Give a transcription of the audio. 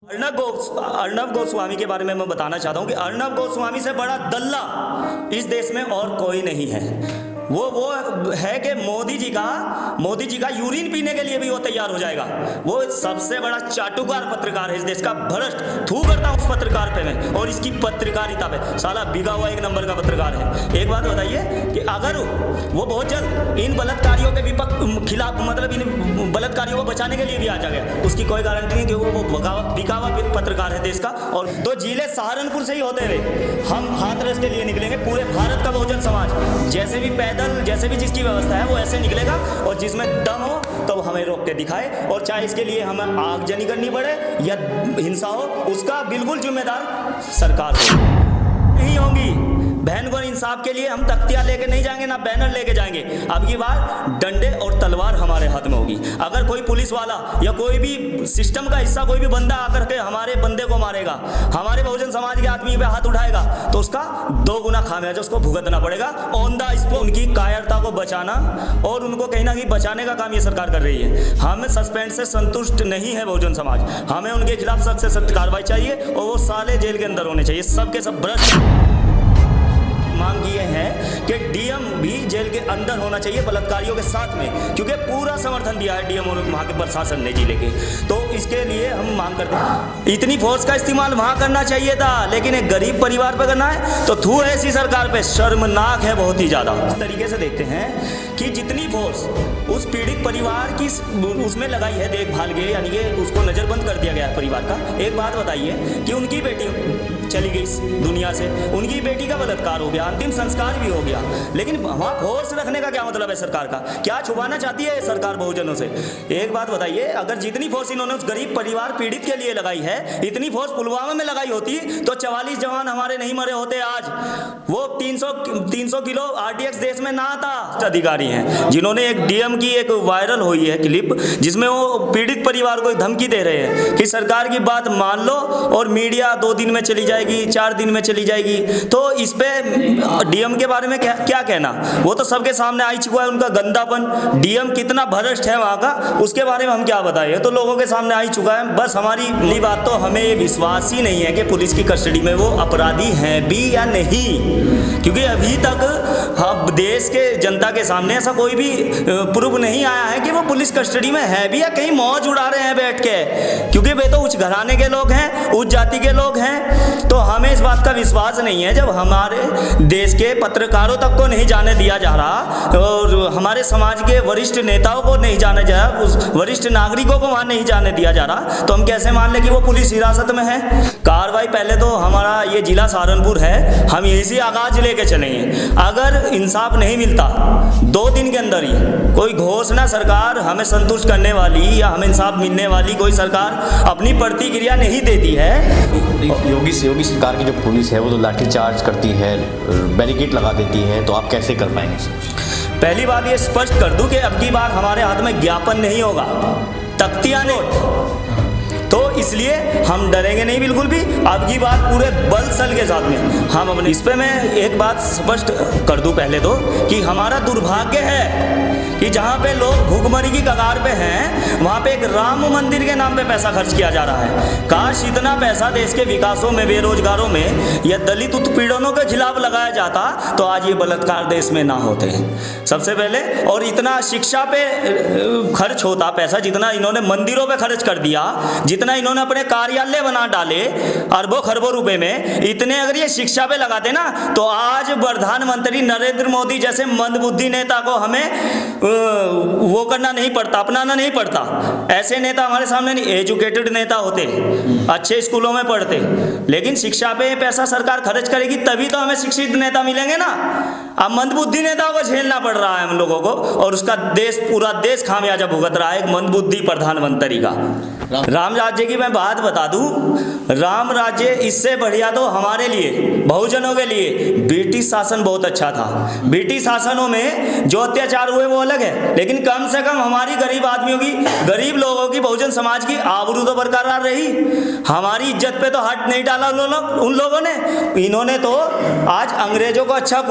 अर्नब गोस्वामी के बारे में मैं बताना चाहता हूँ कि अर्नब गोस्वामी से बड़ा दल्ला इस देश में और कोई नहीं है। वो है कि मोदी जी का यूरिन पीने के लिए भी वो तैयार हो जाएगा। वो सबसे बड़ा चाटुकार पत्रकार है इस देश का, भ्रष्ट। थू करता हूँ उस पत्रकार पे मैं और इसकी पत्रकारिता पे। साला बिगा हुआ एक नंबर का पत्रकार है। एक बात बताइए कि अगर वो बहुत जल्द इन बलात्कारियों के खिलाफ, मतलब इन बलात्कारियों को बचाने के लिए भी आ जाएगा, उसकी कोई गारंटी नहीं कि वो बिका हुआ पत्रकार है देश का। और तो जिले सहारनपुर से ही होते हुए हम हाथरस के लिए निकलेंगे। पूरे भारत का बहुजन समाज जैसे भी जिसकी व्यवस्था है वो ऐसे निकलेगा, और जिसमें दम हो तो वो हमें रोक के दिखाए। और चाहे इसके लिए हमें आगजनी करनी पड़े या हिंसा हो, उसका बिल्कुल जिम्मेदार सरकार नहीं होगी। बहन को इंसाफ के लिए हम तख्तियां लेके नहीं जाएंगे, ना बैनर लेके जाएंगे। अब की बार डंडे और तलवार हमारे हाथ में होगी। अगर कोई पुलिस वाला या कोई भी सिस्टम का हिस्सा कोई भी बंदा आकर के हमारे बंदे को मारेगा, हमारे बहुजन समाज के आदमी पे हाथ उठाएगा, तो उसका 2 गुना खामियाजा उसको भुगतना पड़ेगा। ऑन द स्पॉट उनकी कायरता को बचाना और उनको कहीं ना कहीं बचाने का काम ये सरकार कर रही है। हम सस्पेंड से संतुष्ट नहीं है बहुजन समाज। हमें उनके खिलाफ सख्त से सख्त कार्रवाई चाहिए और वो साले जेल के अंदर होने चाहिए। सबके सब भ्रष्ट मांग किए हैं कि डीएम भी जेल के अंदर होना चाहिए बलात्कारियों के साथ में, क्योंकि पूरा समर्थन दिया है डीएम और वहाँ के प्रशासन ने जिले के। तो इसके लिए हम मांग करते हैं, इतनी फोर्स का इस्तेमाल वहाँ करना चाहिए था, लेकिन एक गरीब परिवार पे करना है तो थू है ऐसी सरकार पे। शर्मनाक है बहुत ही ज़्यादा। इस तरीके से देखते हैं कि जितनी फोर्स उस पीड़ित परिवार की उसमें लगाई है देखभाल के, यानी कि उसको नज़रबंद कर दिया गया है परिवार का। एक बात बताइए कि उनकी बेटी चली गई इस दुनिया से, उनकी बेटी का बलात्कार हो गया, अंतिम संस्कार भी हो गया, लेकिन वहाँ फोर्स रखने का क्या मतलब है सरकार का? क्या छुपाना चाहती है सरकार बहुजनों से? एक बात बताइए, अगर जितनी फोर्स इन्होंने उस गरीब परिवार पीड़ित के लिए लगाई है, इतनी फोर्स पुलवामा में लगाई होती तो 44 जवान हमारे नहीं मरे होते आज। वो 300 किलो RDX देश में ना आता। अधिकारी हैं जिन्होंने एक डीएम की एक वायरल हुई है क्लिप, जिसमें वो पीड़ित परिवार को धमकी दे रहे हैं कि सरकार की बात मान लो और मीडिया 2 दिन में चली जाएगी, 4 दिन में चली जाएगी। तो इस पे डीएम के बारे में क्या कहना? वो तो सबके सामने आ चुका है उनका गंदापन। डीएम कितना भ्रष्ट है वहाँ का, उसके बारे में हम क्या बताएं? तो लोगों के सामने आ चुका है। बस हमारी पहली बात तो हमें ये विश्वास ही नहीं है कि पुलिस की कस्टडी में वो अपराधी हैं भी या नहीं, क्योंकि अभी तक हम देश के जनता के सामने ऐसा कोई भी प्रूफ नहीं आया है कि वो पुलिस कस्टडी में है भी या कहीं मौज उड़ा रहे हैं बैठ के, क्योंकि वे तो उच्च घराने के लोग हैं, उच्च जाति के लोग हैं। तो हमें इस बात का विश्वास नहीं है जब हमारे देश के पत्रकारों तक को नहीं जाने दिया जा रहा और हमारे समाज के वरिष्ठ नेताओं को नहीं जाने जा रहा, उस वरिष्ठ नागरिकों को वहाँ नहीं जाने दिया जा रहा, तो हम कैसे मान लें कि वो पुलिस हिरासत में है? कार्रवाई पहले तो हमारा ये जिला सहारनपुर है, हम यहीं से आगाज लेके चलेंगे। अगर इंसाफ नहीं मिलता 2 दिन के अंदर ही कोई घोषणा सरकार हमें संतुष्ट करने वाली या हमें इंसाफ मिलने वाली कोई सरकार अपनी प्रतिक्रिया नहीं देती है। योगी सरकार की जो पुलिस है वो तो लाठीचार्ज करती है, बैरिकेड लगा देती है, तो आप कैसे कर पाएंगे? पहली बात ये स्पष्ट कर दूं कि अब की बार हमारे हाथ में ज्ञापन नहीं होगा, तख्तियां नहीं, तो इसलिए हम डरेंगे नहीं बिल्कुल भी। अब की बात पूरे बल सल के साथ में हम अपने इस पे मैं एक बात स्पष्ट कर दूं पहले तो कि हमारा दुर्भाग्य है कि जहाँ पे लोग भूखमरी की कगार पे हैं, वहाँ पे एक राम मंदिर के नाम पे पैसा खर्च किया जा रहा है। काश इतना पैसा देश के विकासों में, बेरोजगारों में या दलित उत्पीड़नों के खिलाफ लगाया जाता तो आज ये बलात्कार देश में ना होते सबसे पहले। और इतना शिक्षा पे खर्च होता पैसा जितना इन्होंने मंदिरों पे खर्च कर दिया, जितना इन्होंने अपने कार्यालय बना डाले अरबों खरबों रुपए में, इतने अगर ये शिक्षा पे लगाते ना तो आज प्रधानमंत्री नरेंद्र मोदी जैसे मंदबुद्धि नेता को हमें वो करना नहीं पड़ता, अपनाना नहीं पड़ता। ऐसे नेता हमारे सामने नहीं, एजुकेटेड नेता होते, अच्छे स्कूलों में पढ़ते, लेकिन शिक्षा पे पैसा सरकार खर्च करेगी तभी तो हमें शिक्षित नेता मिलेंगे ना। अब मंदबुद्धि नेताओं को झेलना पड़ रहा है हम लोगों को, और उसका पूरा देश खामियाजा भुगत रहा है एक मंदबुद्धि प्रधानमंत्री का। राम राज्य की मैं बात बता दूं, राम राज्य इससे बढ़िया तो हमारे लिए, बहुजनों के लिए ब्रिटिश शासन बहुत अच्छा था। ब्रिटिश शासनों में जो अत्याचार हुए वो अलग है, लेकिन कम से कम हमारी गरीब आदमियों की, गरीब लोगों की, बहुजन समाज की आबरू तो बरकरार रही। हमारी इज्जत पे तो हाथ नहीं डाला उन लोगों ने। इन्होंने तो आज अंग्रेजों को अच्छा